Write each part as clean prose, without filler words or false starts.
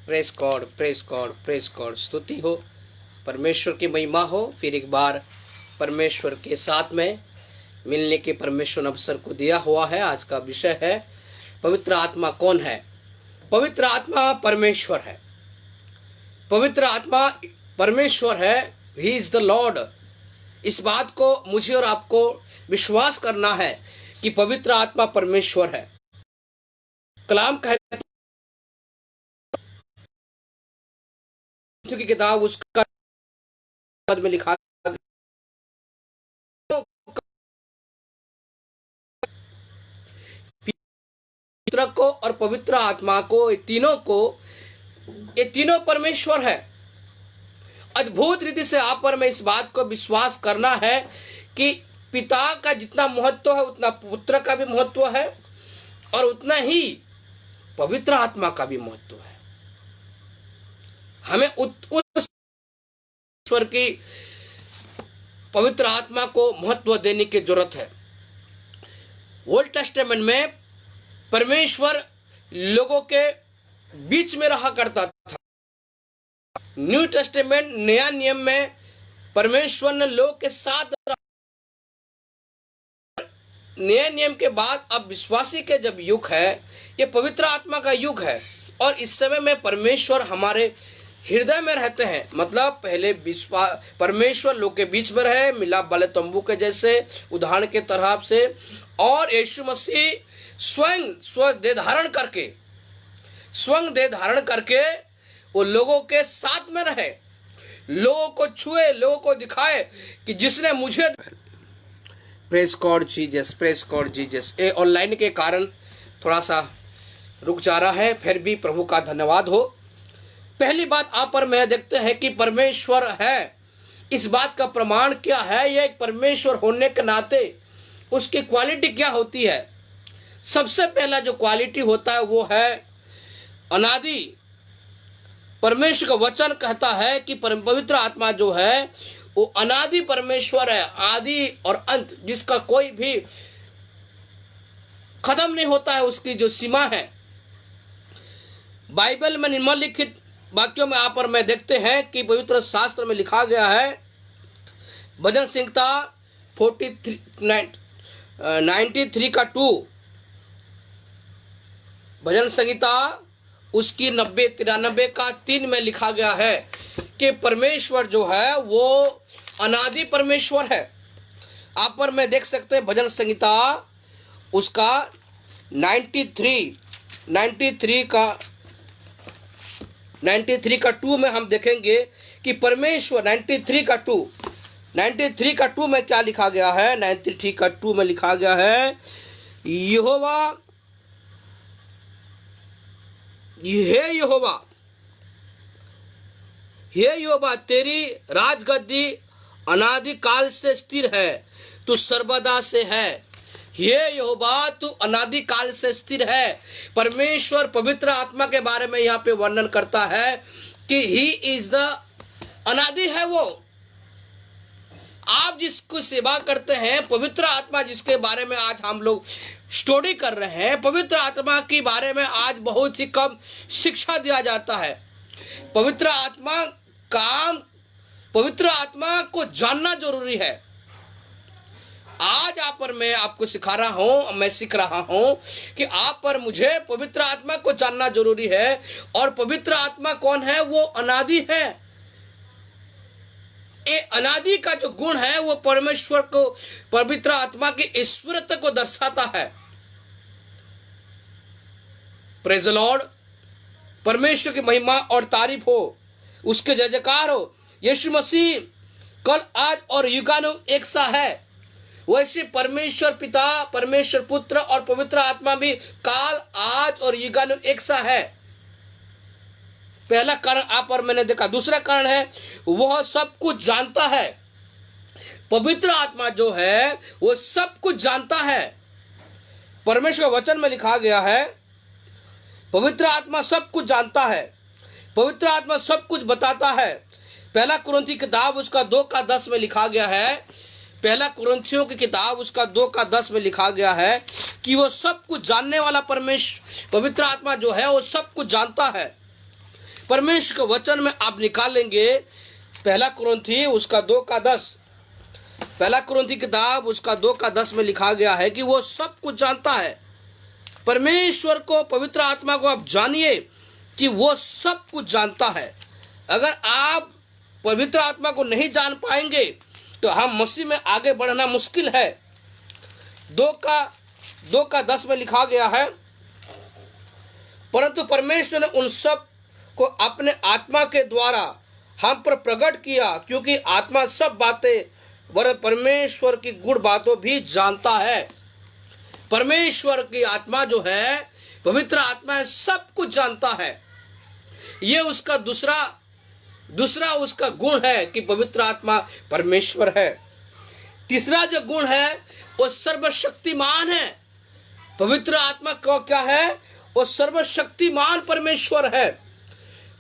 Press God, press God, press God. स्तुति हो, परमेश्वर की महिमा हो। फिर एक बार परमेश्वर के साथ में मिलने के परमेश्वर ने अवसर को दिया हुआ है। आज का विषय है पवित्र आत्मा कौन है। पवित्र आत्मा परमेश्वर है। पवित्र आत्मा परमेश्वर है। He is the Lord. इस बात को मुझे और आपको विश्वास करना है कि पवित्र आत्मा परमेश्वर है। कलाम कहते की किताब उसका पद में लिखा पवित्र को और पवित्र आत्मा को, ये तीनों परमेश्वर है। अद्भुत रीति से आप पर मैं इस बात को विश्वास करना है कि पिता का जितना महत्व है उतना पुत्र का भी महत्व है और उतना ही पवित्र आत्मा का भी महत्व है। हमें उस ईश्वर की पवित्र आत्मा को महत्व देने की जरूरत है। ओल्ड टेस्टामेंट में परमेश्वर लोगों के बीच में रहा करता था। न्यू टेस्टामेंट, नया नियम में परमेश्वर ने लोग के साथ रहा। नए नियम के बाद अब विश्वासी के जब युग है, ये पवित्र आत्मा का युग है और इस समय में परमेश्वर हमारे हृदय में रहते हैं। मतलब पहले परमेश्वर लोग के बीच में रहे, मिलाप वाले तंबू के जैसे उदाहरण के तरह से, और यीशु मसीह स्वयं देह धारण करके वो लोगों के साथ में रहे, लोगों को छुए, लोगों को दिखाए कि जिसने मुझे praise God Jesus, praise God Jesus. ये ऑनलाइन के कारण थोड़ा सा रुक जा रहा है, फिर भी प्रभु का धन्यवाद हो। पहली बात आप पर मैं देखते हैं कि परमेश्वर है। इस बात का प्रमाण क्या है? यह एक परमेश्वर होने के नाते उसकी क्वालिटी क्या होती है? सबसे पहला जो क्वालिटी होता है वो है अनादि। परमेश्वर का वचन कहता है कि पवित्र आत्मा जो है वो अनादि परमेश्वर है, आदि और अंत, जिसका कोई भी खत्म नहीं होता है, उसकी जो सीमा है। बाइबल में निम्नलिखित वाक्यों में आप और मैं देखते हैं कि पवित्र शास्त्र में लिखा गया है, भजन संहिता 93 का 2, भजन संहिता उसकी 90-93 का 3 में लिखा गया है कि परमेश्वर जो है वो अनादि परमेश्वर है। आप पर मैं देख सकते हैं भजन संहिता उसका 93 का 2 में हम देखेंगे कि परमेश्वर 93 का 2 में क्या लिखा गया है? 93 का 2 में लिखा गया है, यहोवा, हे यहोवा तेरी राजगद्दी अनादि काल से स्थिर है, तू सर्वदा से है। हे यहोवा तू अनादि काल से स्थिर है। परमेश्वर पवित्र आत्मा के बारे में यहाँ पे वर्णन करता है कि ही इज द अनादि है। वो आप जिसको सेवा करते हैं, पवित्र आत्मा जिसके बारे में आज हम लोग स्टडी कर रहे हैं, पवित्र आत्मा के बारे में आज बहुत ही कम शिक्षा दिया जाता है। पवित्र आत्मा को जानना जरूरी है। आज आप पर मैं आपको सिखा रहा हूं, मैं सीख रहा हूं कि आप पर मुझे पवित्र आत्मा को जानना जरूरी है। और पवित्र आत्मा कौन है? वो अनादि है। ये अनादि का जो गुण है वो परमेश्वर को, पवित्र आत्मा की ईश्वरत्व को दर्शाता है। Praise the Lord. परमेश्वर की महिमा और तारीफ हो, उसके जय जयकार हो। यीशु मसीह कल, आज और युगानुग एक सा है। वैसे परमेश्वर पिता, परमेश्वर पुत्र और पवित्र आत्मा भी काल, आज और युगानुग एक सा है। पहला कारण आप और मैंने देखा। दूसरा कारण है वह सब कुछ जानता है। पवित्र आत्मा जो है वो सब कुछ जानता है। परमेश्वर वचन में लिखा गया है, पवित्र आत्मा सब कुछ जानता है, पवित्र आत्मा सब कुछ बताता है। पहला कुरिन्थी किताब उसका 2 का 10 में लिखा गया है, पहला कुरिन्थियों की किताब उसका 2 का 10 में लिखा गया है कि वो सब कुछ जानने वाला परमेश्वर, पवित्र आत्मा जो है वो सब कुछ जानता है। परमेश्वर के वचन में आप निकालेंगे। पहला कुरिन्थी उसका 2:10, पहला कुरिन्थी किताब उसका 2:10 में लिखा गया है कि वो सब कुछ जानता है। परमेश्वर को, पवित्र आत्मा को आप जानिए कि वो सब कुछ जानता है। अगर आप पवित्र आत्मा को नहीं जान पाएंगे तो हम मसीह में आगे बढ़ना मुश्किल है। 2:10 में लिखा गया है, परंतु परमेश्वर ने उन सब को अपने आत्मा के द्वारा हम पर प्रकट किया, क्योंकि आत्मा सब बातें वरन परमेश्वर की गुड़ बातों भी जानता है। परमेश्वर की आत्मा जो है, पवित्र आत्मा है, सब कुछ जानता है। ये उसका दूसरा उसका गुण है कि पवित्र आत्मा परमेश्वर है। तीसरा जो गुण है वो सर्वशक्तिमान है। पवित्र आत्मा का क्या है? वो सर्वशक्तिमान परमेश्वर है।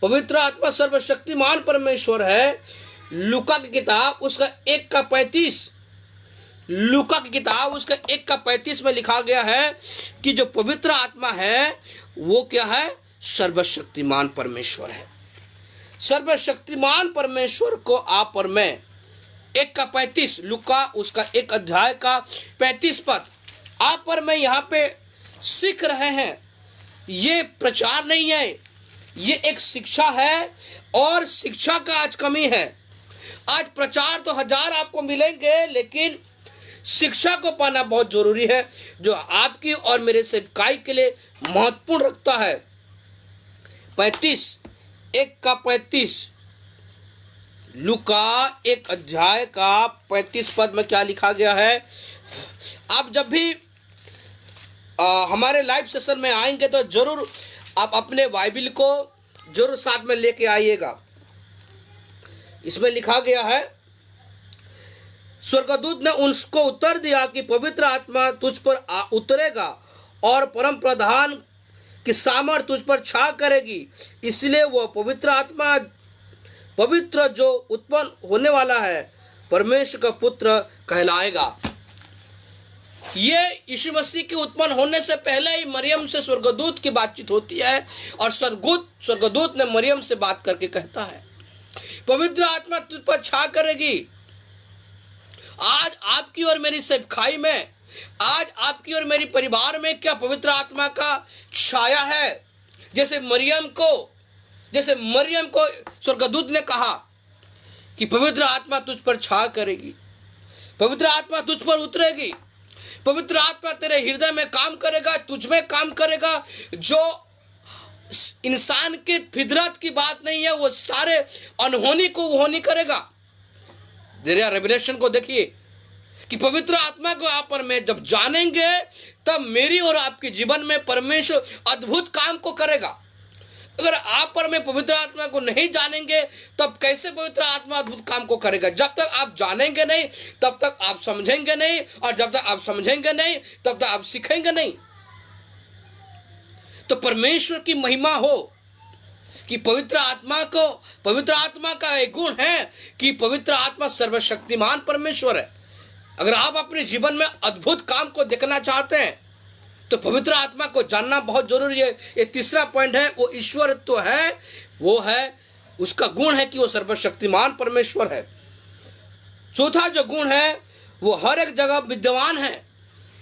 पवित्र आत्मा सर्वशक्तिमान परमेश्वर है। लूका की किताब उसका 1:35, लूका की किताब उसका 1:35 में लिखा गया है कि जो पवित्र आत्मा है वो क्या है? सर्वशक्तिमान परमेश्वर है। सर्वशक्तिमान परमेश्वर को आप और मैं 1:35, लूका उसका 1 अध्याय का 35 पद आप और मैं यहाँ पे सीख रहे हैं। ये प्रचार नहीं है, ये एक शिक्षा है, और शिक्षा का आज कमी है। आज प्रचार तो 1000 आपको मिलेंगे, लेकिन शिक्षा को पाना बहुत जरूरी है, जो आपकी और मेरे सेवकाई के लिए महत्वपूर्ण रखता है। 1:35 लूका 1 अध्याय का 35 पद में क्या लिखा गया है? आप जब भी हमारे लाइव सेशन में आएंगे तो जरूर आप अपने बाइबिल को जरूर साथ में लेके आइएगा। इसमें लिखा गया है, स्वर्गदूत ने उसको उत्तर दिया कि पवित्र आत्मा तुझ पर उतरेगा और परम प्रधान की सामर्थ तुझ पर छा करेगी, इसलिए वो पवित्र आत्मा, पवित्र जो उत्पन्न होने वाला है, परमेश्वर का पुत्र कहलाएगा। ये यीशु मसीह के उत्पन्न होने से पहले ही मरियम से स्वर्गदूत की बातचीत होती है, और स्वर्गदूत ने मरियम से बात करके कहता है, पवित्र आत्मा तुझ पर छा करेगी। आज आपकी और मेरी सेवकाई में, आज आपकी और मेरी परिवार में क्या पवित्र आत्मा का छाया है? जैसे मरियम को स्वर्गदूत ने कहा कि पवित्र आत्मा तुझ पर छा करेगी, पवित्र आत्मा तुझ पर उतरेगी, पवित्र आत्मा तेरे हृदय में काम करेगा, तुझ में काम करेगा। जो इंसान के फितरत की बात नहीं है, वो सारे अनहोनी को होनी करेगा। जरा रेवलेशन को देखिए कि पवित्र आत्मा को आप और मैं जब जानेंगे, तब मेरी और आपके जीवन में परमेश्वर अद्भुत काम को करेगा। अगर आप और मैं पवित्र आत्मा को नहीं जानेंगे, तब कैसे पवित्र आत्मा अद्भुत काम को करेगा? जब तक आप जानेंगे नहीं, तब तक आप समझेंगे नहीं, और जब तक आप समझेंगे नहीं, तब तक आप सीखेंगे नहीं। तो परमेश्वर की महिमा हो कि पवित्र आत्मा का एक गुण है कि पवित्र आत्मा सर्वशक्तिमान परमेश्वर है। अगर आप अपने जीवन में अद्भुत काम को देखना चाहते हैं तो पवित्र आत्मा को जानना बहुत जरूरी है। ये तीसरा पॉइंट है, वो ईश्वरत्व है, वो है उसका गुण है कि वो सर्वशक्तिमान परमेश्वर है। चौथा जो गुण है वो हर एक जगह विद्यमान है।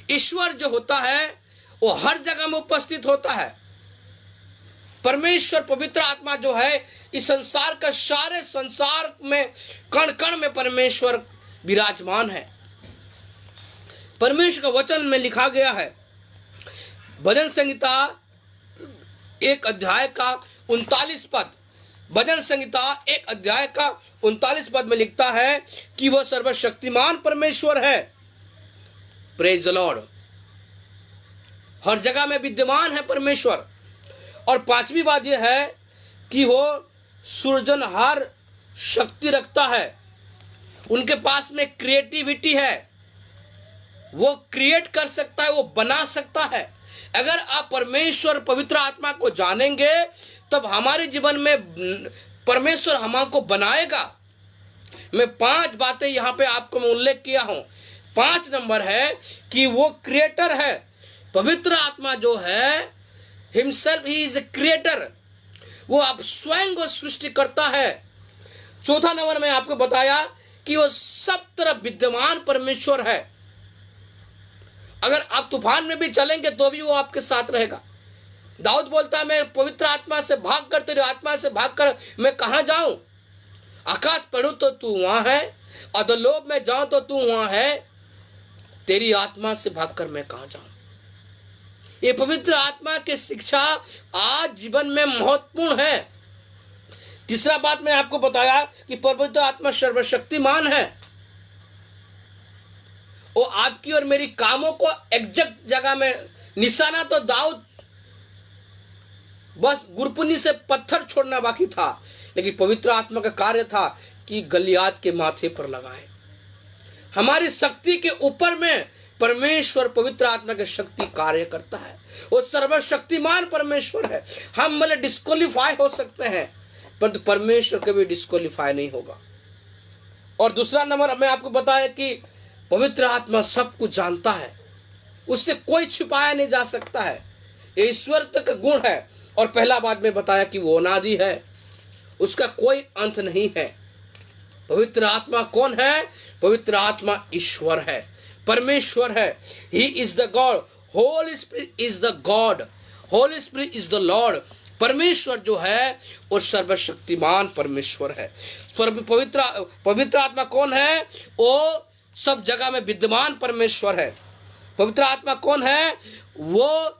ईश्वर जो होता है वो हर जगह में उपस्थित होता है। परमेश्वर पवित्र आत्मा जो है, इस संसार का सारे संसार में कण कण में परमेश्वर विराजमान है। परमेश्वर का वचन में लिखा गया है, भजन संहिता 1 अध्याय का 39 पद, भजन संहिता 1 अध्याय का 39 पद में लिखता है कि वह सर्वशक्तिमान परमेश्वर है। Praise the Lord. हर जगह में विद्यमान है परमेश्वर। और पांचवी बात यह है कि वो सृजनहार शक्ति रखता है। उनके पास में क्रिएटिविटी है, वो क्रिएट कर सकता है, वो बना सकता है। अगर आप परमेश्वर पवित्र आत्मा को जानेंगे, तब हमारे जीवन में परमेश्वर हमको बनाएगा। मैं 5 बातें यहाँ पे आपको मैं उल्लेख किया हूँ। 5 नंबर है कि वो क्रिएटर है। पवित्र आत्मा जो है himself he is a creator. वो आप स्वयं को सृष्टि करता है। चौथा नंबर में आपको बताया कि वो सब तरफ विद्यमान परमेश्वर है। अगर आप तूफान में भी चलेंगे तो भी वो आपके साथ रहेगा। दाऊद बोलता है, मैं पवित्र आत्मा से भाग कर, तेरी आत्मा से भाग कर मैं कहां जाऊं? आकाश पढ़ूं तो तू वहां है, अधोलोक में जाऊं तो तू वहां है, तेरी आत्मा से भागकर मैं कहां जाऊं? ये पवित्र आत्मा की शिक्षा आज जीवन में महत्वपूर्ण है। तीसरा बात मैं आपको बताया कि पवित्र आत्मा सर्वशक्तिमान है। वो आपकी और मेरी कामों को एग्जैक्ट जगह में, निशाना तो दाऊद बस गुरपुनी से पत्थर छोड़ना बाकी था, लेकिन पवित्र आत्मा का कार्य था कि गलियात के माथे पर लगाए। हमारी शक्ति के ऊपर में परमेश्वर पवित्र आत्मा की शक्ति कार्य करता है। वो सर्वशक्तिमान परमेश्वर है। हम मतलब डिस्क्वालीफाई हो सकते हैं, परंतु परमेश्वर कभी डिस्क्वालीफाई नहीं होगा। और दूसरा नंबर मैं आपको बताया कि पवित्र आत्मा सब कुछ जानता है, उससे कोई छुपाया नहीं जा सकता है। ये ईश्वर का गुण है। और पहला बात में बताया कि वो अनादि है, उसका कोई अंत नहीं है। पवित्र आत्मा कौन है? पवित्र आत्मा ईश्वर है, परमेश्वर है। He is the God, Holi spirit is the God, Holi spirit is the Lord. परमेश्वर जो है वो सर्वशक्तिमान परमेश्वर है। पवित्र आत्मा कौन है? वो सब जगह में विद्यमान परमेश्वर है। पवित्र आत्मा कौन है? वो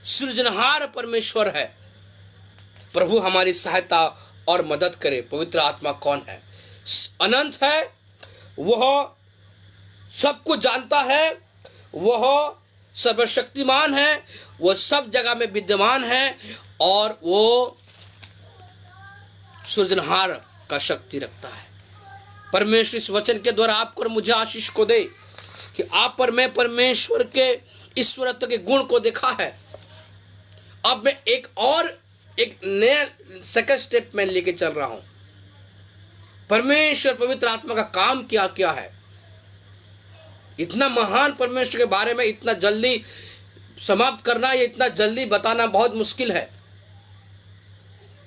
सृजनहार परमेश्वर है। प्रभु हमारी सहायता और मदद करे। पवित्र आत्मा कौन है? अनंत है, वह सब कुछ जानता है, वह सर्वशक्तिमान है, वह सब जगह में विद्यमान है और वो सृजनहार का शक्ति रखता है। परमेश्वर इस वचन के द्वारा आपको और मुझे आशीष को दे कि आप पर मैं परमेश्वर के ईश्वरत्व के गुण को देखा है। अब मैं एक नया सेकंड स्टेप में लेके चल रहा हूं। परमेश्वर पवित्र आत्मा का काम क्या क्या है? इतना महान परमेश्वर के बारे में इतना जल्दी समाप्त करना या इतना जल्दी बताना बहुत मुश्किल है।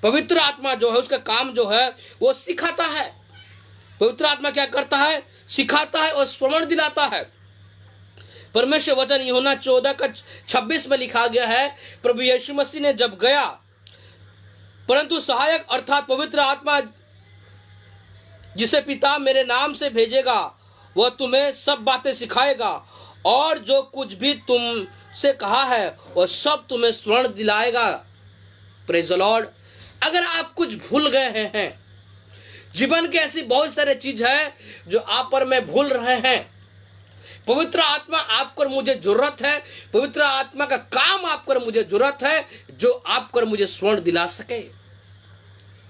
पवित्र आत्मा जो है उसका काम जो है वो सिखाता है। पवित्र आत्मा क्या करता है? सिखाता है और स्मरण दिलाता है। परमेश्वर वचन यूहन्ना 14:26 में लिखा गया है, प्रभु यीशु मसीह ने जब गया, परंतु सहायक अर्थात पवित्र आत्मा जिसे पिता मेरे नाम से भेजेगा वह तुम्हें सब बातें सिखाएगा और जो कुछ भी तुमसे कहा है वह सब तुम्हें स्मरण दिलाएगा। Praise the Lord. अगर आप कुछ भूल गए हैं, जीवन की ऐसी बहुत सारी चीज है जो आप पर मैं भूल रहे हैं, पवित्र आत्मा आपको और मुझे जरूरत है। पवित्र आत्मा का काम आपको और मुझे जरूरत है जो आपको और मुझे स्मरण दिला सके।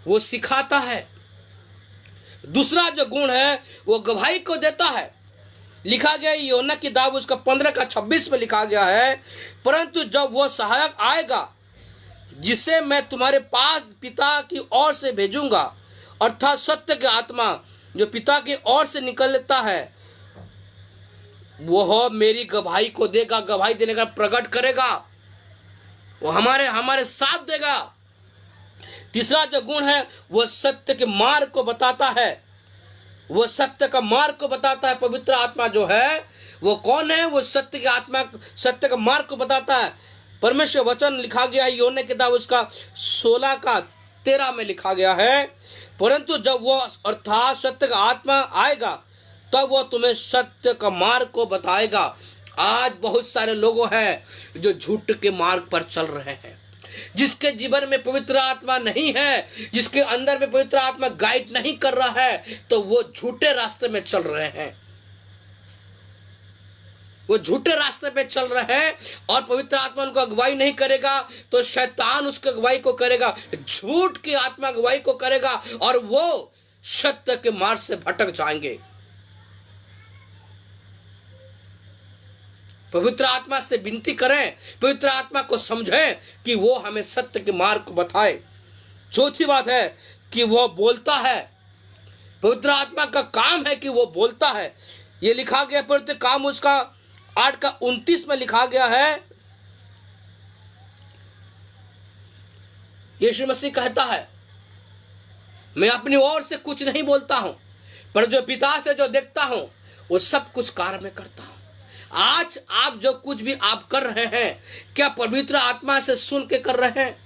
वो सिखाता है। दूसरा जो गुण है वो गवाही को देता है। लिखा गया यूहन्ना की किताब उसका 15:26 में लिखा गया है, परंतु जब वो सहायक आएगा जिसे मैं तुम्हारे पास पिता की ओर से भेजूंगा, अर्थात सत्य की आत्मा जो पिता की ओर से निकलता है, वह मेरी गवाही को देगा, गवाही देने का प्रकट करेगा, वो हमारे साथ देगा। तीसरा जो गुण है वह सत्य के मार्ग को बताता है। वह सत्य का मार्ग को बताता है। पवित्र आत्मा जो है वो कौन है? वो सत्य की आत्मा, सत्य का मार्ग को बताता है। परमेश्वर वचन लिखा गया है यूहन्ना की किताब उसका 16:13 में लिखा गया है, परंतु जब वह अर्थात सत्य का आत्मा आएगा तब वह तुम्हें सत्य का मार्ग को बताएगा। आज बहुत सारे लोग हैं जो झूठ के मार्ग पर चल रहे हैं, जिसके जीवन में पवित्र आत्मा नहीं है, जिसके अंदर में पवित्र आत्मा गाइड नहीं कर रहा है, तो वो झूठे रास्ते में चल रहे हैं। वो झूठे रास्ते पे चल रहे हैं और पवित्र आत्मा उनको अगुवाई नहीं करेगा तो शैतान उसकी अगुवाई को करेगा, झूठ की आत्मा अगुवाई को करेगा और वो सत्य के मार्ग से भटक जाएंगे। पवित्र आत्मा से विनती करें, पवित्र आत्मा को समझें कि वो हमें सत्य के मार्ग को बताए। चौथी बात है कि वो बोलता है। पवित्र आत्मा का काम है कि वो बोलता है। ये लिखा गया पवित्र काम उसका 8:29 में लिखा गया है, यीशु मसीह कहता है, मैं अपनी ओर से कुछ नहीं बोलता हूं, पर जो पिता से जो देखता हूं वो सब कुछ कार्य में करता हूं। आज आप जो कुछ भी आप कर रहे हैं, क्या पवित्र आत्मा से सुन के कर रहे हैं?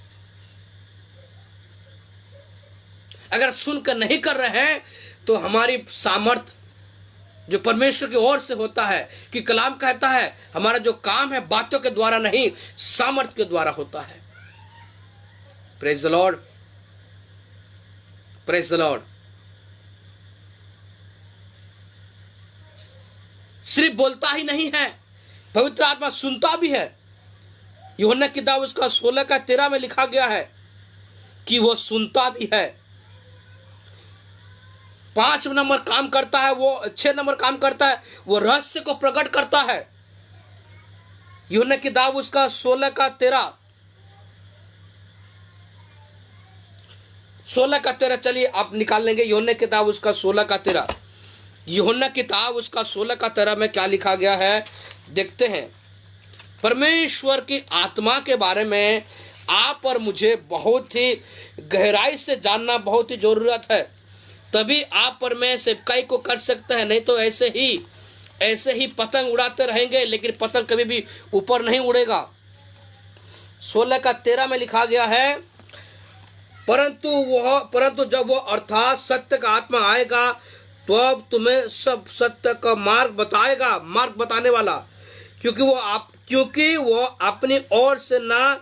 अगर सुनकर नहीं कर रहे हैं तो हमारी सामर्थ जो परमेश्वर की ओर से होता है, कि कलाम कहता है हमारा जो काम है बातों के द्वारा नहीं, सामर्थ के द्वारा होता है। Praise the Lord, praise the Lord. सिर्फ बोलता ही नहीं है, पवित्र आत्मा सुनता भी है। यूहन्ना की किताब उसका 16:13 में लिखा गया है कि वो सुनता भी है। 5 नंबर काम करता है, वो 6 नंबर काम करता है, वो रहस्य को प्रकट करता है। यूहन्ना की किताब उसका 16:13 चलिए आप निकाल लेंगे। यूहन्ना की किताब उसका 16:13, यूहन्ना की किताब उसका 16:13 में क्या लिखा गया है देखते हैं। परमेश्वर की आत्मा के बारे में आप और मुझे बहुत ही गहराई से जानना बहुत ही जरूरत है, तभी आप और मैं सेवकाई को कर सकते हैं। नहीं तो ऐसे ही पतंग उड़ाते रहेंगे, लेकिन पतंग कभी भी ऊपर नहीं उड़ेगा। 16:13 में लिखा गया है, परंतु जब वो अर्थात सत्य का आत्मा आएगा तो अब तुम्हें सब सत्य का मार्ग बताएगा, मार्ग बताने वाला, क्योंकि वो अपनी ओर से ना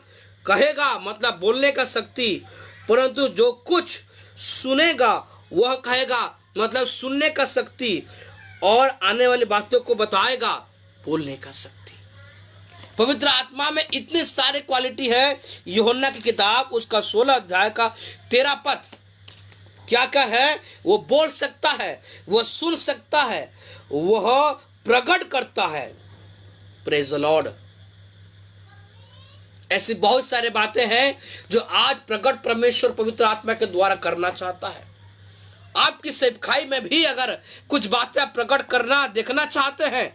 कहेगा, मतलब बोलने का शक्ति, परंतु जो कुछ सुनेगा वह कहेगा, मतलब सुनने का शक्ति, और आने वाली बातों को बताएगा, बोलने का शक्ति। पवित्र आत्मा में इतने सारे क्वालिटी है। यूहन्ना की किताब उसका 16 अध्याय का 13 पद क्या क्या है? वो बोल सकता है, वो सुन सकता है, वह प्रकट करता है। Praise the Lord. ऐसी बहुत सारे बातें हैं जो आज प्रकट परमेश्वर पवित्र आत्मा के द्वारा करना चाहता है। आपकी सेवकाई में भी अगर कुछ बातें प्रकट करना देखना चाहते हैं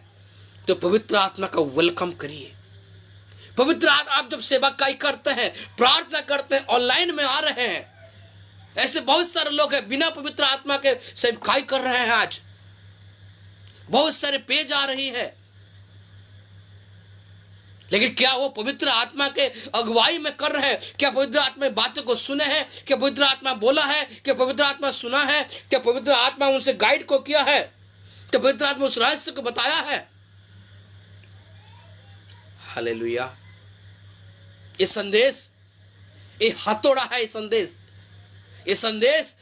तो पवित्र आत्मा का वेलकम करिए। पवित्र आत्मा, आप जब सेवकाई करते हैं, प्रार्थना करते हैं, ऑनलाइन में आ रहे हैं, ऐसे बहुत सारे लोग हैं बिना पवित्र आत्मा के सेवकाई कर रहे हैं। आज बहुत सारे पेज आ रही है, लेकिन क्या वो पवित्र आत्मा के अगुवाई में कर रहे हैं? क्या पवित्र आत्मा बातों को सुने हैं? क्या पवित्र आत्मा बोला है? क्या पवित्र आत्मा सुना है? क्या पवित्र आत्मा उनसे गाइड को किया है? क्या पवित्र आत्मा उस रहस्य को बताया है? हालेलुया। ये संदेश, ये हथौड़ा है। ये संदेश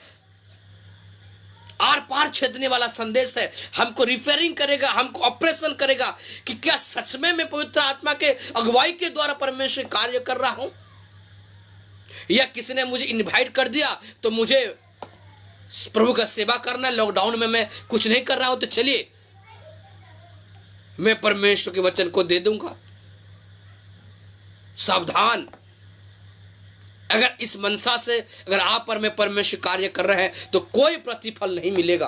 आर पार छेदने वाला संदेश है। हमको रिफेरिंग करेगा, हमको ऑपरेशन करेगा कि क्या सच में मैं पवित्र आत्मा के अगुवाई के द्वारा परमेश्वर कार्य कर रहा हूं, या किसी ने मुझे इनवाइट कर दिया तो मुझे प्रभु का सेवा करना है। लॉकडाउन में मैं कुछ नहीं कर रहा हूं तो चलिए मैं परमेश्वर के वचन को दे दूंगा। सावधान। अगर इस मनसा से अगर आप पर में परमेश्वर कार्य कर रहे हैं तो कोई प्रतिफल नहीं मिलेगा,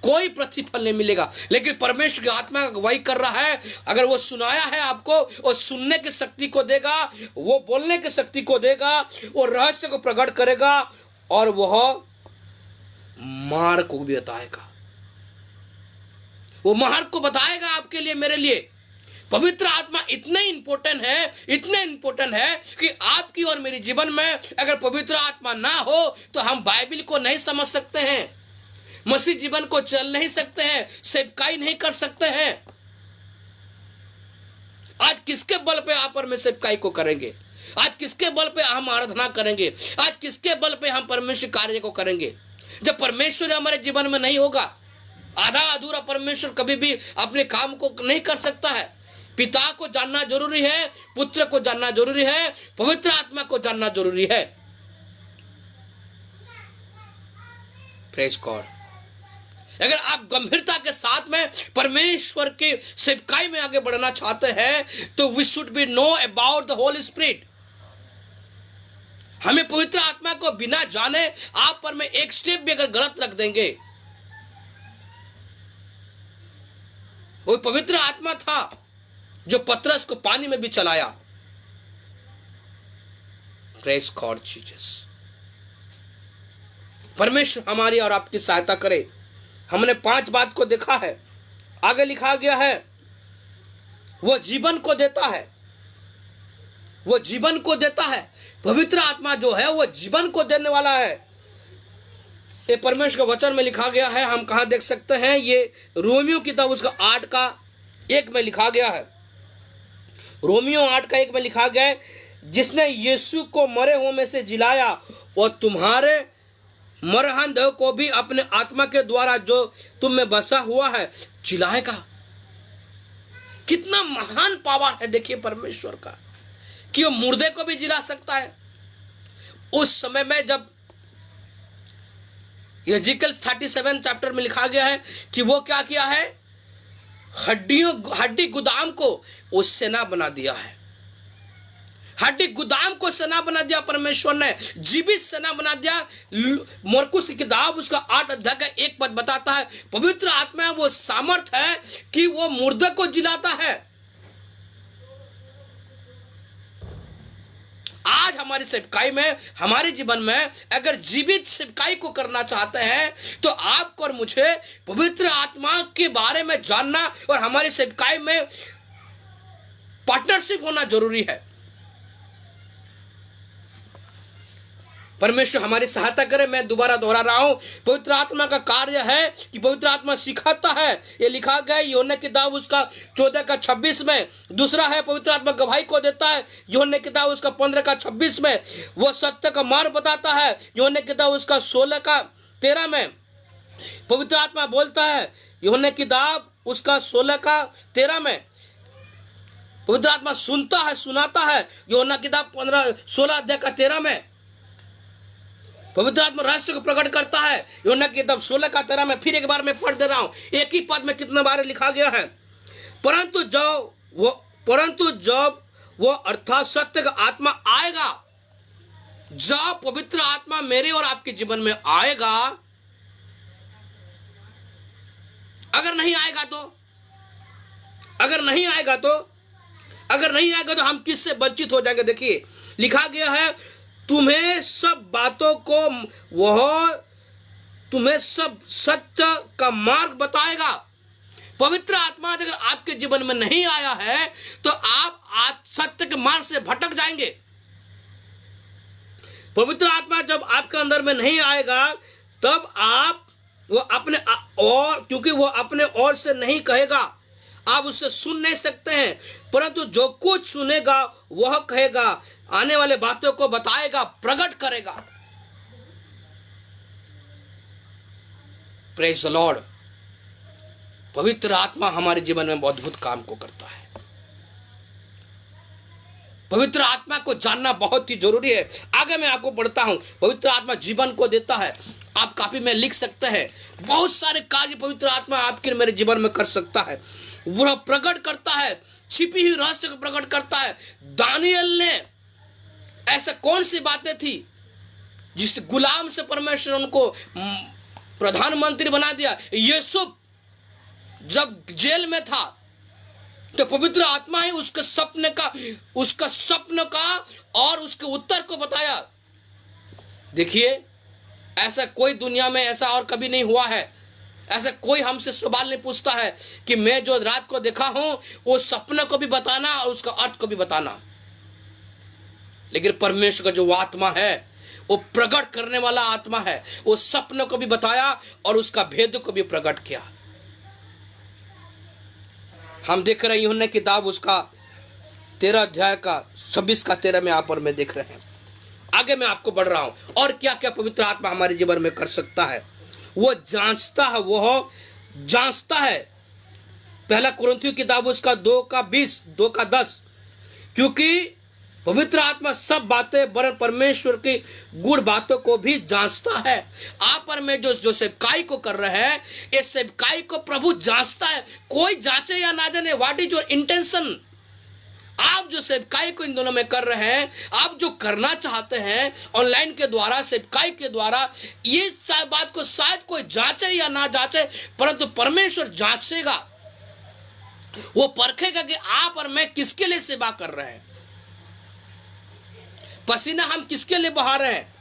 कोई प्रतिफल नहीं मिलेगा। लेकिन परमेश्वर की आत्मा अगुवाई कर रहा है, अगर वो सुनाया है आपको, वो सुनने की शक्ति को देगा, वो बोलने की शक्ति को देगा, वो रहस्य को प्रकट करेगा, और वह मार्ग को भी बताएगा। वो मार्ग को बताएगा आपके लिए, मेरे लिए। पवित्र आत्मा इतने इंपॉर्टेंट है कि आपकी और मेरे जीवन में अगर पवित्र आत्मा ना हो तो हम बाइबल को नहीं समझ सकते हैं, मसीह जीवन को चल नहीं सकते हैं, सेवकाई नहीं कर सकते हैं। आज किसके बल पे आप और मैं सेवकाई को करेंगे? आज किसके बल पे हम आराधना करेंगे? आज किसके बल पे हम परमेश्वर कार्य को करेंगे? जब परमेश्वर हमारे जीवन में नहीं होगा, आधा अधूरा परमेश्वर कभी भी अपने काम को नहीं कर सकता है। पिता को जानना जरूरी है, पुत्र को जानना जरूरी है, पवित्र आत्मा को जानना जरूरी है। Praise God. अगर आप गंभीरता के साथ में परमेश्वर के सेवकाई में आगे बढ़ना चाहते हैं तो we should be know about the Holy Spirit. हमें पवित्र आत्मा को बिना जाने आप पर में एक स्टेप भी अगर गलत रख देंगे, वो पवित्र आत्मा था जो पतरस को पानी में भी चलाया। Praise God Jesus. परमेश्वर हमारी और आपकी सहायता करे। हमने 5 बात को देखा है। आगे लिखा गया है वो जीवन को देता है, वो जीवन को देता है। पवित्र आत्मा जो है वो जीवन को देने वाला है। ये परमेश्वर के वचन में लिखा गया है। हम कहाँ देख सकते हैं? ये रोमियो किताब उसका 8:1 में लिखा गया है। रोमियो 8:1 में लिखा गया है, जिसने यीशु को मरे हुओं में से जिलाया और तुम्हारे मरहन देह को भी अपने आत्मा के द्वारा जो तुम में बसा हुआ है जिलाएगा। कितना महान पावर है देखिए परमेश्वर का, कि वो मुर्दे को भी जिला सकता है। उस समय में जब यजीकल 37 चैप्टर में लिखा गया है कि वो क्या किया है, हड्डी गुदाम को उस सेना बना दिया है। हड्डी गुदाम को सेना बना दिया परमेश्वर ने, जीवित सेना बना दिया। मरकुस की किताब उसका 8:1 बताता है पवित्र आत्मा वो सामर्थ है कि वो मुर्दे को जिलाता है। आज हमारी सेवकाई में, हमारे जीवन में अगर जीवित सेवकाई को करना चाहते हैं तो आपको और मुझे पवित्र आत्मा के बारे में जानना और हमारी सेवकाई में पार्टनरशिप होना जरूरी है। परमेश्वर हमारी सहायता करे। मैं दोबारा दोहरा रहा हूं, पवित्र आत्मा का कार्य है कि पवित्र आत्मा सिखाता है। ये लिखा गया है यूहन्ना की किताब उसका 14:26 में। दूसरा है पवित्र आत्मा गवाही को देता है, यूहन्ना की किताब उसका 15:26 में। वो सत्य का मार्ग बताता है, यूहन्ना की किताब उसका 16:13 में। पवित्र आत्मा बोलता है, यूहन्ना की किताब उसका 16:13 में। पवित्र आत्मा सुनता है, सुनाता है, यूहन्ना की किताब 16:13 में। पवित्र आत्मा रहस्य को प्रकट करता है, यूहन्ना की किताब 16:13 में। फिर एक बार मैं पढ़ दे रहा हूं, एक ही पद में कितने बार लिखा गया है। परंतु जब वो अर्थात सत्य का आत्मा आएगा, जब पवित्र आत्मा मेरे और आपके जीवन में आएगा, अगर नहीं आएगा तो हम किससे वंचित हो जाएंगे? देखिए लिखा गया है, तुम्हें सब सत्य का मार्ग बताएगा। पवित्र आत्मा अगर आपके जीवन में नहीं आया है तो आप सत्य के मार्ग से भटक जाएंगे। पवित्र आत्मा जब आपके अंदर में नहीं आएगा तब क्योंकि वो अपने और से नहीं कहेगा, आप उससे सुन नहीं सकते हैं, परंतु जो कुछ सुनेगा वह कहेगा, आने वाले बातों को बताएगा, प्रकट करेगा। Praise the Lord. पवित्र आत्मा हमारे जीवन में बहुत अद्भुत काम को करता है। पवित्र आत्मा को जानना बहुत ही जरूरी है। आगे मैं आपको पढ़ता हूं, पवित्र आत्मा जीवन को देता है। आप कॉपी में लिख सकते हैं, बहुत सारे कार्य पवित्र आत्मा आपके मेरे जीवन में कर सकता है। वह प्रकट करता है, छिपी हुई रहस्य को प्रकट करता है। दानियल ने ऐसा कौन सी बातें थी जिस गुलाम से परमेश्वर उनको प्रधानमंत्री बना दिया। यूसुफ जब जेल में था तो पवित्र आत्मा ही उसके सपने का और उसके उत्तर को बताया। देखिए ऐसा कोई दुनिया में ऐसा और कभी नहीं हुआ है। ऐसा कोई हमसे सवाल नहीं पूछता है कि मैं जो रात को देखा हूं वो सपने को भी बताना और उसका अर्थ को भी बताना। लेकिन परमेश्वर का जो आत्मा है वो प्रकट करने वाला आत्मा है। वो सपने को भी बताया और उसका भेद को भी प्रकट किया। हम देख रहे हैं यूहन्ना की किताब उसका 13:26 में यहाँ पर मैं देख रहे हैं। आगे मैं आपको बढ़ रहा हूं और क्या क्या पवित्र आत्मा हमारे जीवन में कर सकता है। वो जांचता है। पहला कुरिन्थियों की किताब उसका 2:10, क्योंकि पवित्र आत्मा सब बातें वरन परमेश्वर की गुड़ बातों को भी जांचता है। आप और मैं जो सेवकाई को कर रहे हैं, इस सेवकाई को प्रभु जांचता है। कोई जांचे या ना जाने, व्हाट इज योर इंटेंशन। आप जो सेवकाई को इन दोनों में कर रहे हैं, आप जो करना चाहते हैं ऑनलाइन के द्वारा, सेवकाई के द्वारा, ये बात को शायद कोई जांचे या ना जांचे, परंतु परमेश्वर जांचेगा। वो परखेगा कि आप और मैं किसके लिए सेवा कर रहे हैं। पसीना हम किसके लिए बहा रहे हैं?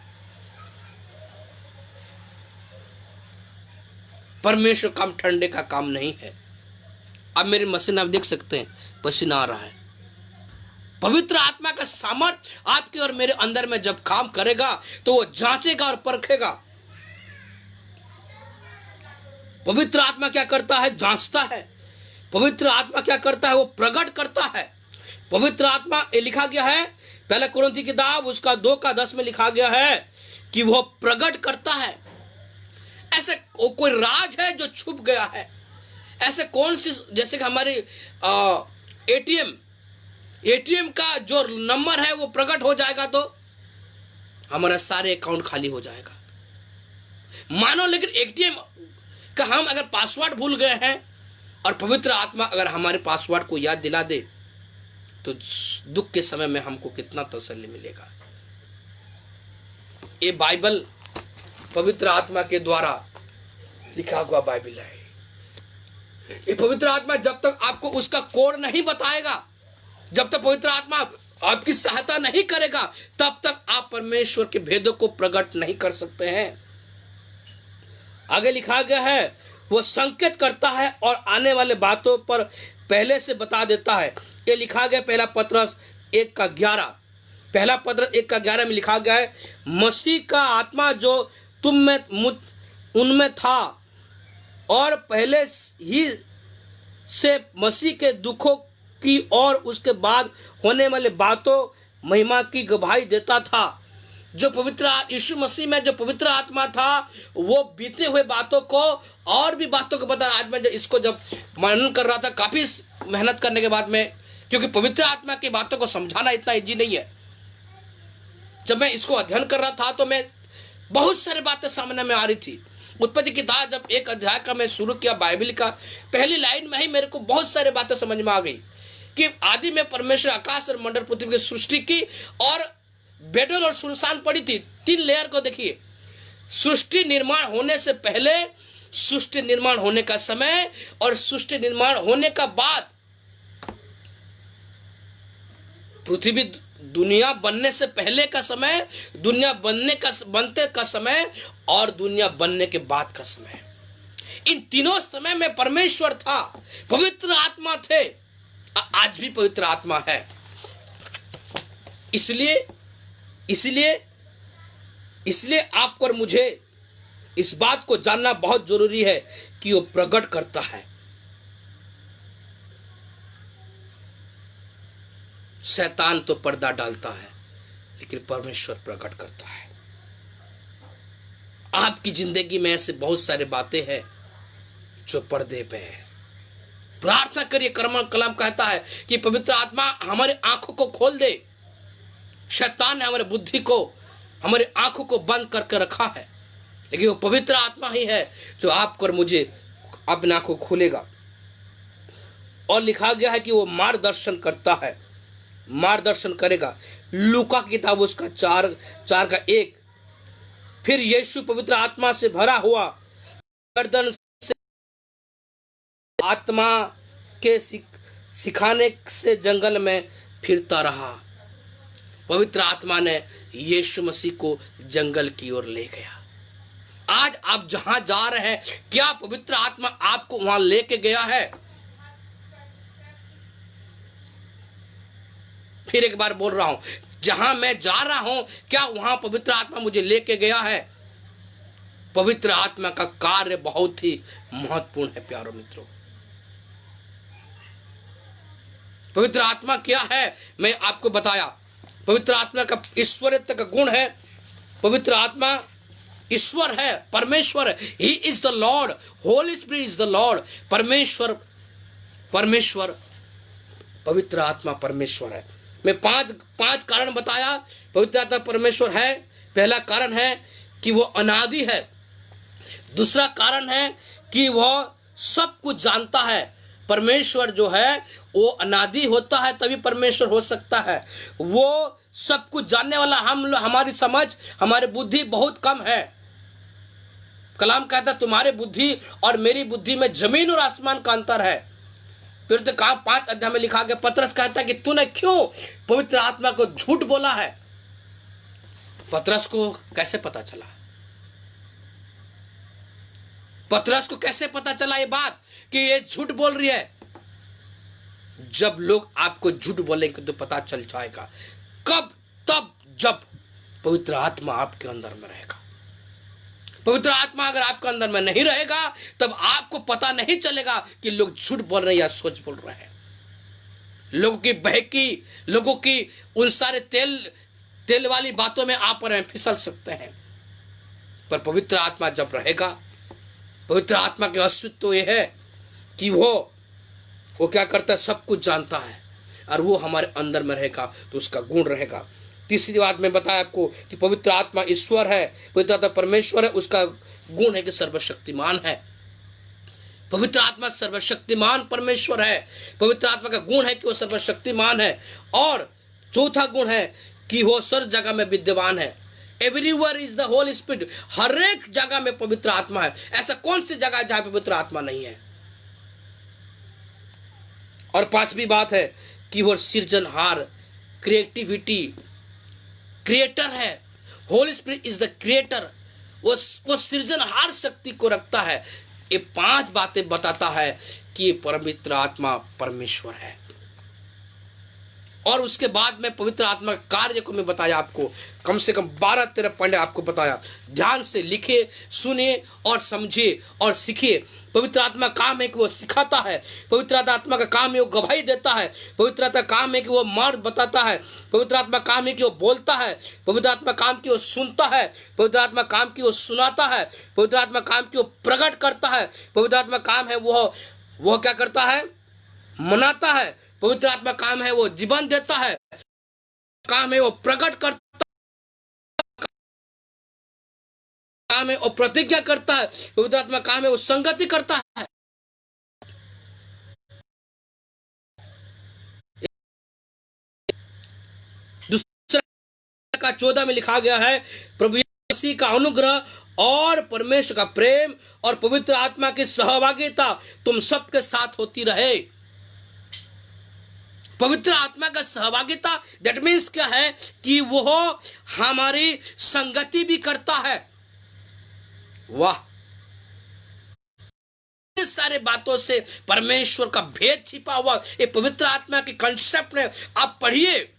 परमेश्वर काम ठंडे का काम नहीं है। अब मेरी मशीन आप देख सकते हैं, पसीना आ रहा है। पवित्र आत्मा का सामर्थ्य आपके और मेरे अंदर में जब काम करेगा तो वो जांचेगा और परखेगा। पवित्र आत्मा क्या करता है? जांचता है। पवित्र आत्मा क्या करता है? वो प्रकट करता है। पवित्र आत्मा, ये लिखा गया है पहले कुरिन्थी किताब उसका 2:10 में लिखा गया है कि वो प्रकट करता है। ऐसे कोई राज है जो छुप गया है? ऐसे कौन सी, जैसे कि हमारी एटीएम का जो नंबर है वो प्रकट हो जाएगा तो हमारा सारे अकाउंट खाली हो जाएगा मानो। लेकिन एटीएम का हम अगर पासवर्ड भूल गए हैं और पवित्र आत्मा अगर हमारे पासवर्ड को याद दिला दे तो दुख के समय में हमको कितना तसल्ली मिलेगा। ये बाइबल पवित्र आत्मा के द्वारा लिखा हुआ बाइबल है। ये पवित्र आत्मा जब तक आपको उसका कोड नहीं बताएगा, जब तक पवित्र आत्मा आपकी सहायता नहीं करेगा, तब तक आप परमेश्वर के भेदों को प्रकट नहीं कर सकते हैं। आगे लिखा गया है वो संकेत करता है और आने वाले बातों पर पहले से बता देता है। ये लिखा गया पहला पत्रस 1:11। पहला पत्रस 1:11 में लिखा गया है मसीह का आत्मा जो तुम में उनमें था और पहले ही से मसीह के दुखों की और उसके बाद होने वाले बातों महिमा की गवाही देता था। जो पवित्र यीशु मसीह में जो पवित्र आत्मा था वो बीते हुए बातों को और भी बातों को बता। आज मैं इसको जब मनन कर रहा था काफी मेहनत करने के बाद में, क्योंकि पवित्र आत्मा की बातों को समझाना इतना इजी नहीं है। जब मैं इसको अध्ययन कर रहा था तो मैं बहुत सारी बातें सामने में आ रही थी। उत्पत्ति किताब जब 1 अध्याय का मैं शुरू किया बाइबल का, पहली लाइन में ही मेरे को बहुत सारी बातें समझ में आ गई कि आदि में परमेश्वर आकाश और मंडल पृथ्वी की सृष्टि की और बेडोल और सुनसान पड़ी थी। 3 लेयर को देखिए, सृष्टि निर्माण होने से पहले, सृष्टि निर्माण होने का समय और सृष्टि निर्माण होने का बाद। पृथ्वी दुनिया बनने से पहले का समय, दुनिया बनते का समय और दुनिया बनने के बाद का समय। इन तीनों समय में परमेश्वर था, पवित्र आत्मा थे, आज भी पवित्र आत्मा है। इसलिए आपको और मुझे इस बात को जानना बहुत जरूरी है कि वो प्रकट करता है। शैतान तो पर्दा डालता है लेकिन परमेश्वर प्रकट करता है। आपकी जिंदगी में ऐसे बहुत सारे बातें हैं जो पर्दे पे है। प्रार्थना करिए। कलाम कहता है कि पवित्र आत्मा हमारे आंखों को खोल दे। शैतान ने हमारे बुद्धि को, हमारे आंखों को बंद करके रखा है, लेकिन वो पवित्र आत्मा ही है जो आपको और मुझे अपनी आंखों को खोलेगा। और लिखा गया है कि वो मार्गदर्शन करता है, मार्गदर्शन करेगा। लूका की किताब उसका 4:1। फिर यीशु पवित्र आत्मा से भरा हुआ गर्दन से आत्मा के सिखाने से जंगल में फिरता रहा। पवित्र आत्मा ने यीशु मसीह को जंगल की ओर ले गया। आज आप जहां जा रहे हैं, क्या पवित्र आत्मा आपको वहां लेके गया है? फिर एक बार बोल रहा हूं, जहां मैं जा रहा हूं क्या वहां पवित्र आत्मा मुझे लेके गया है? पवित्र आत्मा का कार्य बहुत ही महत्वपूर्ण है प्यारों मित्रों। पवित्र आत्मा क्या है मैं आपको बताया। पवित्र आत्मा का ईश्वरत्व का गुण है। पवित्र आत्मा ईश्वर है, परमेश्वर है। He is the Lord, Holi spirit is the Lord. परमेश्वर पवित्र आत्मा परमेश्वर है। मैं पांच कारण बताया पवित्र आत्मा परमेश्वर है। पहला कारण है कि वो अनादि है। दूसरा कारण है कि वह सब कुछ जानता है। परमेश्वर जो है वो अनादि होता है तभी परमेश्वर हो सकता है। वो सब कुछ जानने वाला, हमारी समझ, हमारी बुद्धि बहुत कम है। कलाम कहता है तुम्हारे बुद्धि और मेरी बुद्धि में जमीन और आसमान का अंतर है। फिर तो कहा 5 अध्याय में लिखा गया, पतरस कहता है कि तूने क्यों पवित्र आत्मा को झूठ बोला है? पतरस को कैसे पता चला? पतरस को कैसे पता चला ये बात कि ये झूठ बोल रही है? जब लोग आपको झूठ बोलेंगे तो पता चल जाएगा। कब? तब जब पवित्र आत्मा आपके अंदर में रहेगा। पवित्र आत्मा अगर आपके अंदर में नहीं रहेगा तब आपको पता नहीं चलेगा कि लोग झूठ बोल रहे हैं या सच बोल रहे हैं। लोगों की बहकी, लोगों की उन सारे तेल वाली बातों में आप और फिसल सकते हैं। पर पवित्र आत्मा जब रहेगा, पवित्र आत्मा के अस्तित्व तो यह है कि वो क्या करता है, सब कुछ जानता है, और वो हमारे अंदर में रहेगा तो उसका गुण रहेगा। तीसरी बात मैं बताया आपको कि पवित्र आत्मा ईश्वर है, पवित्र आत्मा परमेश्वर है, उसका गुण है कि सर्वशक्तिमान है। पवित्र आत्मा सर्वशक्तिमान परमेश्वर है। पवित्र आत्मा का गुण है कि वो सर्वशक्तिमान है। और चौथा गुण है कि वो हर जगह में विद्यमान है। Everywhere is the Holy Spirit. हर एक जगह में पवित्र आत्मा है। ऐसा कौन सी जगह है जहां पवित्र आत्मा नहीं है? और पांचवी बात है कि वो सृजनहार, क्रिएटिविटी, क्रिएटर है। Holi spirit is the creator. वो सृजनहार शक्ति को रखता है। ये 5 बातें बताता है कि पवित्र आत्मा परमेश्वर है। और उसके बाद में पवित्र आत्मा के कार्य को मैं बताया आपको, कम से कम 12-13 पॉइंट आपको बताया। ध्यान से लिखिए, सुनिए और समझिए और सीखिए। पवित्र आत्मा काम है कि वो सिखाता है। पवित्र आत्मा का काम है वो गवाही देता है। पवित्र आत्मा काम है कि वो मार्ग बताता है। पवित्र आत्मा काम है कि वो बोलता है। पवित्र आत्मा काम की वो सुनता है। पवित्र आत्मा काम की वो सुनाता है। पवित्र आत्मा काम की वो प्रकट करता है। पवित्र आत्मा काम है वो क्या करता है, मनाता है। पवित्र आत्मा काम है वो जीवन देता है। काम है वो प्रकट करता, काम है वो प्रतिज्ञा करता है। पवित्र आत्मा काम है वो संगति करता है। दूसरा का 14 में लिखा गया है, प्रभु यीशु मसीह का अनुग्रह और परमेश्वर का प्रेम और पवित्र आत्मा की सहभागिता तुम सबके साथ होती रहे। पवित्र आत्मा का सहभागिता दैट मीन्स क्या है कि वो हमारी संगति भी करता है। वाह, सारे बातों से परमेश्वर का भेद छिपा हुआ ये पवित्र आत्मा के कंसेप्ट में आप पढ़िए,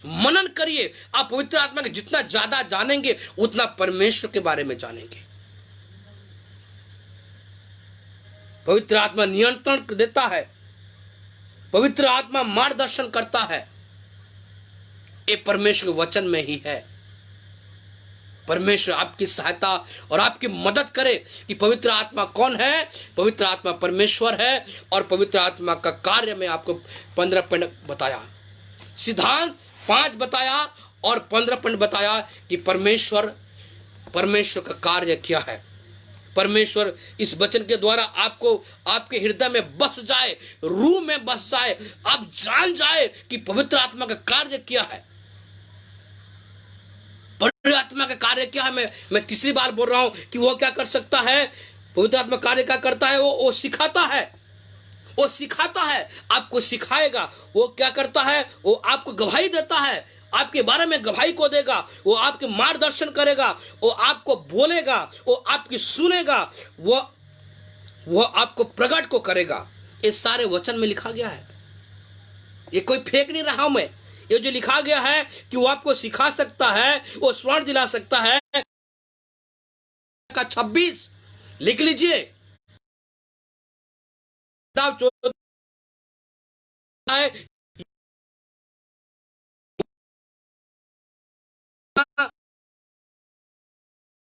मनन करिए। आप पवित्र आत्मा के जितना ज्यादा जानेंगे उतना परमेश्वर के बारे में जानेंगे। पवित्र आत्मा नियंत्रण देता है। पवित्र आत्मा मार्गदर्शन करता है। ये परमेश्वर के वचन में ही है। परमेश्वर आपकी सहायता और आपकी मदद करे कि पवित्र आत्मा कौन है। पवित्र आत्मा परमेश्वर है। और पवित्र आत्मा का कार्य में आपको 15 पॉइंट बताया, सिद्धांत 5 बताया और 15 पॉइंट बताया कि परमेश्वर का कार्य क्या है। परमेश्वर इस वचन के द्वारा आपको आपके हृदय में बस जाए, रूह में बस जाए, आप जान जाए कि पवित्र आत्मा का कार्य क्या है। पवित्र आत्मा का कार्य क्या है? मैं तीसरी बार बोल रहा हूं कि वो क्या कर सकता है। पवित्र आत्मा कार्य क्या करता है? वो सिखाता है। वो सिखाता है, आपको सिखाएगा। वो क्या करता है? वो आपको गवाही देता है, आपके बारे में गवाही को देगा। वो आपके मार्गदर्शन करेगा, वो आपको बोलेगा, वो आपकी सुनेगा, वो आपको प्रकट को करेगा। ये सारे वचन में लिखा गया है। ये कोई फेंक नहीं रहा हूं मैं। ये जो लिखा गया है कि वो आपको सिखा सकता है, वो स्मरण दिला सकता है। का 26 लिख लीजिए।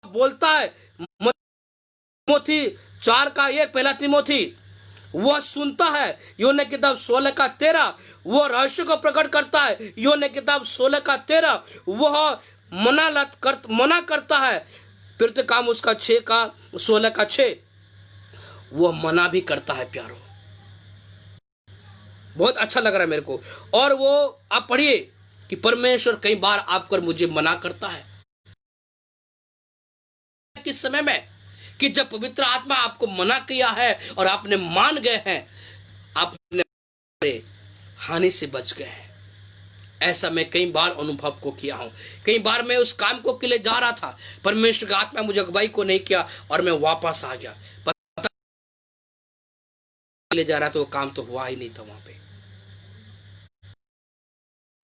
बोलता है तिमोथी 4 का 1, पहला तिमोथी, वह सुनता है। यूहन्ना की किताब 16 का 13, वह रहस्य को प्रकट करता है। यूहन्ना की किताब 16 का 13, वह मना करता है। फिर काम उसका 6 का 16 का 6, वह मना भी करता है। प्यारो, बहुत अच्छा लग रहा है मेरे को। और वो आप पढ़िए कि परमेश्वर कई बार आपको मुझे मना करता है। किस समय में? कि जब पवित्र आत्मा आपको मना किया है और आपने मान गए हैं, आपने हानि से बच गए हैं। ऐसा मैं कई बार अनुभव को किया हूं। कई बार मैं उस काम को के लिए जा रहा था, परमेश्वर का आत्मा मुझे अगुवाई को नहीं किया और मैं वापस आ गया। पता ले जा रहा था, वो काम तो हुआ ही नहीं था। वहां पे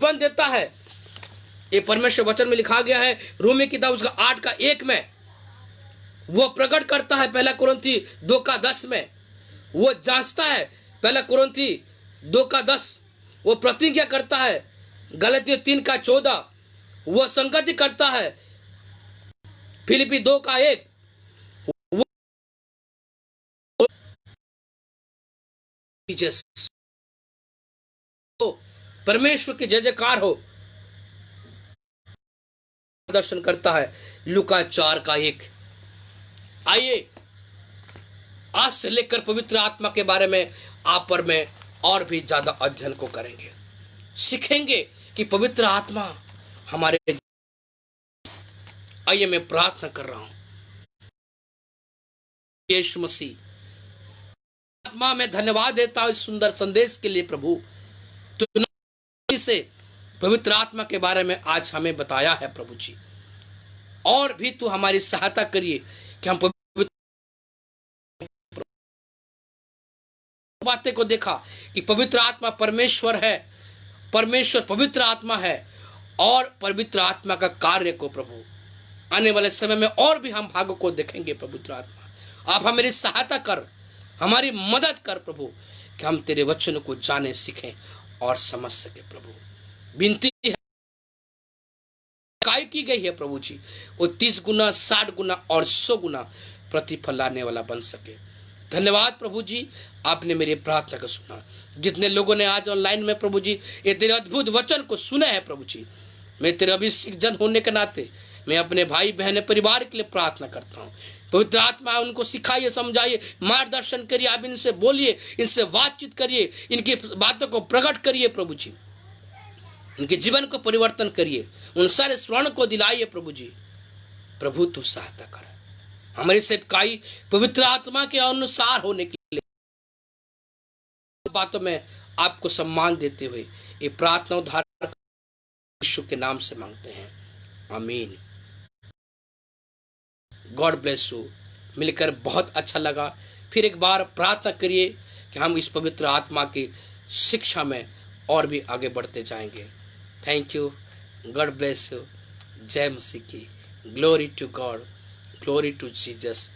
बन देता है, ये परमेश्वर वचन में लिखा गया है, रोमी किताब उसका 8:1 में वो प्रकट करता है। पहला कुरिन्थी 2:10 में वो जांचता है। पहला कुरिन्थी 2:10 वो प्रतिज्ञा करता है। गलतियों 3:14 वो संगति करता है। फिलिपी 2:1 वो परमेश्वर की जय जयकार हो, दर्शन करता है। लूका 4:1। आइए आज से लेकर पवित्र आत्मा के बारे में आप पर मैं और भी ज्यादा अध्ययन को करेंगे, सीखेंगे कि पवित्र आत्मा हमारे। आइए मैं प्रार्थना कर रहा हूं। यीशु मसीह आत्मा में धन्यवाद देता हूं इस सुंदर संदेश के लिए। प्रभु तो से पवित्र आत्मा के बारे में आज हमें बताया है प्रभु जी, और भी तू हमारी सहायता करिए कि हम बातें को देखा कि पवित्र आत्मा परमेश्वर है, परमेश्वर पवित्र आत्मा है, और पवित्र आत्मा का कार्य को प्रभु आने वाले समय में और भी हम भागों को देखेंगे। पवित्र आत्मा आप हमारी सहायता कर, हमारी मदद कर प्रभु, कि हम तेरे वचन को जाने, सीखें और समझ सके। प्रभु विनती है काय की गई है प्रभु जी, वो 30 गुना 60 गुना और 100 गुना प्रतिफल लाने वाला बन सके। धन्यवाद प्रभु जी, आपने मेरी प्रार्थना को सुना। जितने लोगों ने आज ऑनलाइन में प्रभु जी ये तेरे अद्भुत वचन को सुना है प्रभु जी, मैं तेरे अभिषिक्त जन होने के नाते मैं अपने भाई बहन परिवार के लिए प्रार्थना करता हूँ। पवित्र आत्मा उनको सिखाइए, समझाइए, मार्गदर्शन करिए। आप इनसे बोलिए, इनसे बातचीत करिए, इनकी बातों को प्रकट करिए प्रभु जी, इनके जीवन को परिवर्तन करिए, उन सारे स्वर्ण को दिलाइए प्रभु जी। प्रभु तू सहायता कर हमारी सेवकाई पवित्र आत्मा के अनुसार होने के लिए। बातों में आपको सम्मान देते हुए ये प्रार्थना उद्धार यीशु के नाम से मांगते हैं, आमीन। God bless you. मिलकर बहुत अच्छा लगा। फिर एक बार प्रार्थना करिए कि हम इस पवित्र आत्मा की शिक्षा में और भी आगे बढ़ते जाएंगे। Thank you. God bless you. जय मसीह की। Glory to God, glory to Jesus.